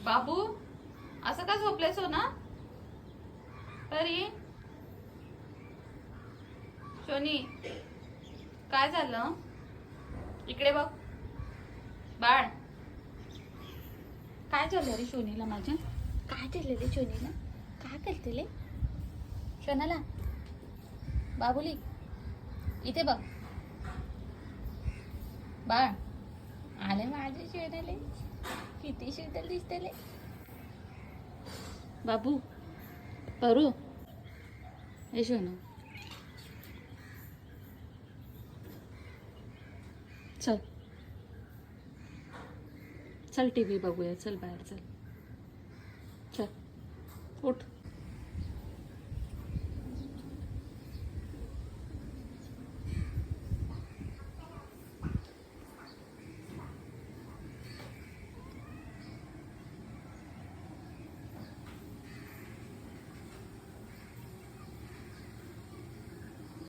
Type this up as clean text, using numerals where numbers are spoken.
बाबू असं का झोपलेस हो ना? तरी शोनी काय झालं? इकडे बघ बाळ. काय झालं रे शोनीला माझ्या? काय झालं रे शोनीला? काय करते रे शोनाला? बाबुली इथे बघ बाळ. आले माझे शोनाले, किती शीतल दिसते रे बाबू. परू हे शोनू चल चल टीव्ही बघूया, चल बाहेर चल. चल उठ.